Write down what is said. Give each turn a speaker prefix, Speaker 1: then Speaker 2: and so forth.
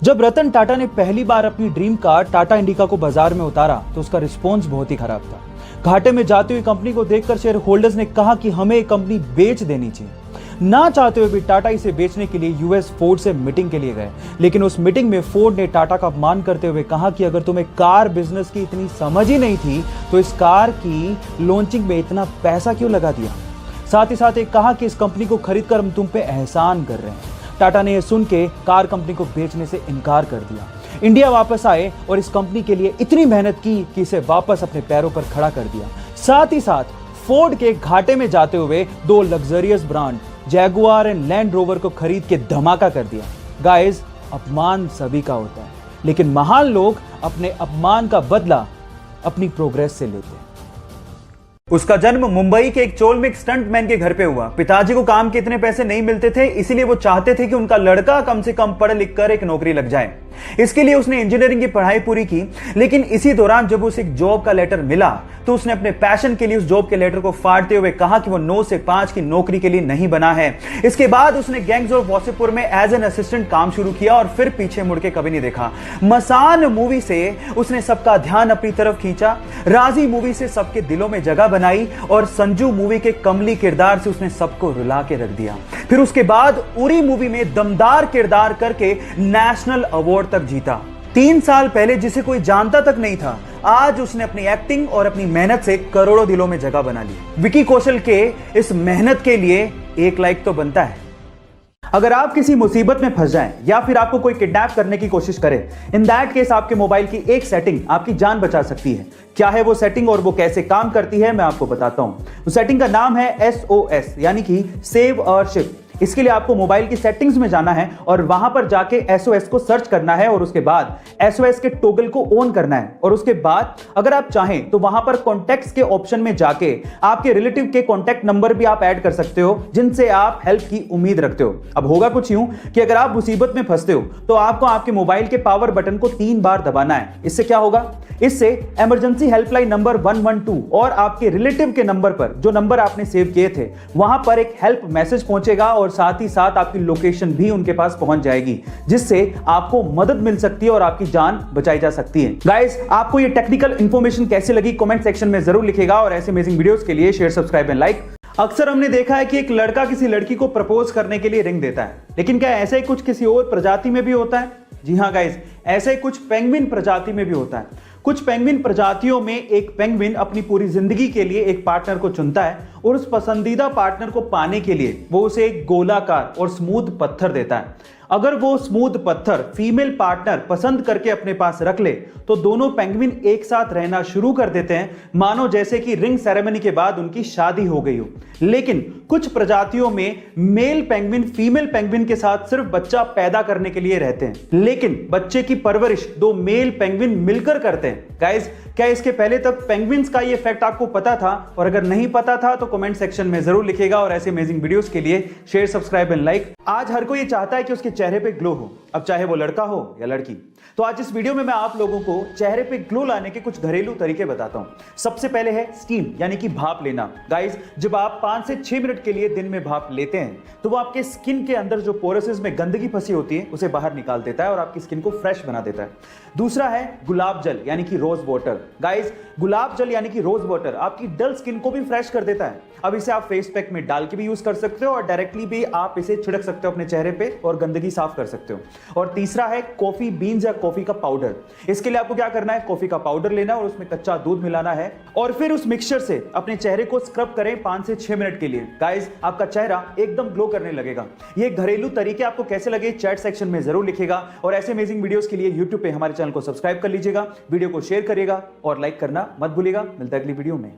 Speaker 1: जब रतन टाटा ने पहली बार अपनी ड्रीम कार टाटा इंडिका को बाजार में उतारा तो उसका रिस्पॉन्स बहुत ही खराब था। घाटे में जाती हुई कंपनी को देखकर शेयर होल्डर्स ने कहा कि हमें ये कंपनी बेच देनी चाहिए। ना चाहते हुए भी टाटा इसे बेचने के लिए यूएस फोर्ड से मीटिंग के लिए गए, लेकिन उस मीटिंग में फोर्ड ने टाटा का अपमान करते हुए कहा कि अगर तुम्हें कार बिजनेस की इतनी समझ ही नहीं थी तो इस कार की लॉन्चिंग में इतना पैसा क्यों लगा दिया। साथ ही साथ एक कहा कि इस कंपनी को खरीदकर हम तुम पे एहसान कर रहे हैं। टाटा ने यह सुन के कार कंपनी को बेचने से इनकार कर दिया। इंडिया वापस आए और इस कंपनी के लिए इतनी मेहनत की कि इसे वापस अपने पैरों पर खड़ा कर दिया। साथ ही साथ फोर्ड के घाटे में जाते हुए दो luxurious brand Jaguar and land rover को खरीद के धमाका कर दिया। गाइस, अपमान सभी का होता है, लेकिन महान लोग अपने अपमान का बदला अपनी प्रोग्रेस से लेते हैं। उसका जन्म मुंबई के एक चोलमिक स्टंटमैन के घर पे हुआ। पिताजी को काम के इतने पैसे नहीं मिलते थे, इसीलिए वो चाहते थे कि उनका लड़का कम से कम पढ़ लिख कर एक नौकरी लग जाए। इसके लिए उसने इंजीनियरिंग की पढ़ाई पूरी की, लेकिन इसी दौरान जब उसे एक जॉब का लेटर मिला तो उसने अपने पैशन के लिए उस जॉब के लेटर को फाड़ते हुए कहा कि वो 9 से 5 की नौकरी के लिए नहीं बना है। इसके बाद उसने गैंग्स ऑफ वासेपुर में एज एन असिस्टेंट काम शुरू किया और फिर पीछे मुड़ के कभी नहीं देखा। मसान मूवी से उसने सबका ध्यान अपनी तरफ खींचा, राजी मूवी से सबके दिलों में जगह बनाई और संजू मूवी के कमली किरदार से उसने सबको रुला के रख दिया। फिर उसके बाद उरी मूवी में दमदार किरदार करके नेशनल अवार्ड तक जीता। 3 साल पहले जिसे कोई जानता तक नहीं था, आज उसने अपनी एक्टिंग और अपनी मेहनत से करोड़ों दिलों में जगह बना ली। विकी कौशल के इस मेहनत के लिए 1 लाइक तो बनता है। अगर आप किसी मुसीबत में फंस जाएं या फिर आपको कोई किडनैप करने की कोशिश करे, इन दैट केस आपके मोबाइल की एक सेटिंग आपकी जान बचा सकती है। क्या है वो सेटिंग और वो कैसे काम करती है, मैं आपको बताता हूं। उस सेटिंग का नाम है SOS यानी कि सेव और शिप। इसके लिए आपको मोबाइल की सेटिंग्स में जाना है और वहां पर जाके SOS को सर्च करना है और उसके बाद SOS के टॉगल को ऑन करना है। और उसके बाद अगर आप चाहें तो वहां पर कॉन्टैक्ट्स के ऑप्शन में जाके आपके रिलेटिव के कॉन्टैक्ट नंबर भी आप ऐड कर सकते हो जिनसे आप हेल्प की उम्मीद रखते हो। अब होगा कुछ यूं कि अगर आप मुसीबत में फंसते हो तो आपको आपके मोबाइल के पावर बटन को 3 बार दबाना है। इससे क्या होगा, इससे इमरजेंसी हेल्पलाइन नंबर 112 और आपके रिलेटिव के नंबर पर, जो नंबर आपने सेव किए थे, वहां पर एक हेल्प मैसेज पहुंचेगा और साथ ही साथ आपकी लोकेशन भी उनके पास पहुंच जाएगी, जिससे आपको मदद मिल सकती है और आपकी जान बचाई जा सकती है। गाइस, आपको ये टेक्निकल इंफॉर्मेशन कैसे लगी कमेंट सेक्शन में जरूर लिखेगा और ऐसे अमेजिंग वीडियोस के लिए शेयर, सब्सक्राइब एंड लाइक। अक्सर हमने देखा है कि एक लड़का किसी लड़की को प्रपोज करने के लिए रिंग देता है, लेकिन क्या ऐसा ही कुछ किसी और प्रजाति में भी होता है? जी हाँ गाइस, ऐसे ही कुछ पेंगुइन प्रजाति में भी होता है। कुछ पेंगुइन प्रजातियों में एक पेंगुइन अपनी पूरी जिंदगी के लिए एक पार्टनर को चुनता है और उस पसंदीदा पार्टनर को पाने के लिए वो उसे एक गोलाकार और स्मूथ पत्थर देता है। अगर वो स्मूथ पत्थर फीमेल पार्टनर पसंद करके अपने पास रख ले तो दोनों पेंगुइन एक साथ रहना शुरू कर देते हैं, मानो जैसे कि रिंग सेरेमनी के बाद उनकी शादी हो गई हो। लेकिन कुछ प्रजातियों में मेल पेंगुइन फीमेल पेंगुइन के साथ सिर्फ बच्चा पैदा करने के लिए रहते हैं, लेकिन बच्चे की परवरिश 2 मेल पेंगुइन मिलकर करते हैं। गाइस, क्या इसके पहले तक पेंगुइन्स का ये फैक्ट आपको पता था? और अगर नहीं पता था तो कमेंट सेक्शन में जरूर लिखेगा और ऐसे अमेजिंग वीडियोस के लिए शेयर, सब्सक्राइब एंड लाइक। आज हर कोई ये चाहता है कि उसके चेहरे पे ग्लो हो, अब चाहे वो लड़का हो या लड़की। तो आज इस वीडियो में मैं आप लोगों को चेहरे पे ग्लो लाने के कुछ घरेलू तरीके बताता हूं। सबसे पहले है स्टीम यानी कि भाप लेना। गाइस, जब आप 5 से 6 मिनट के लिए दिन में भाप लेते हैं तो वो आपके स्किन के अंदर जो पोरसेस में गंदगी फंसी होती है उसे बाहर निकाल देता है और आपकी स्किन को फ्रेश बना देता है। दूसरा है गुलाब जल यानी कि रोज वाटर। गाइस, गुलाब जल यानी कि रोज वाटर आपकी डल स्किन को भी फ्रेश कर देता है। अब इसे आप फेस पैक में डाल के भी यूज कर सकते हो और डायरेक्टली भी आप इसे छिड़क सकते हो अपने चेहरे पे और गंदगी साफ कर सकते हो। और तीसरा है कॉफी बीन्स या कॉफी का पाउडर। इसके लिए आपको क्या करना है, कॉफी का पाउडर लेना और उसमें कच्चा दूध मिलाना है और फिर उस मिक्सचर से अपने चेहरे को स्क्रब करें 5 से 6 मिनट के लिए। गाइस, आपका चेहरा एकदम ग्लो करने लगेगा। ये घरेलू तरीके आपको कैसे लगे चैट सेक्शन में जरूर लिखेगा और ऐसे अमेजिंग वीडियोस के लिए यूट्यूब पे हमारे चैनल को सब्सक्राइब कर लीजिएगा, वीडियो को शेयर करिएगा और लाइक करना मत भूलिएगा। मिलता है अगली वीडियो में।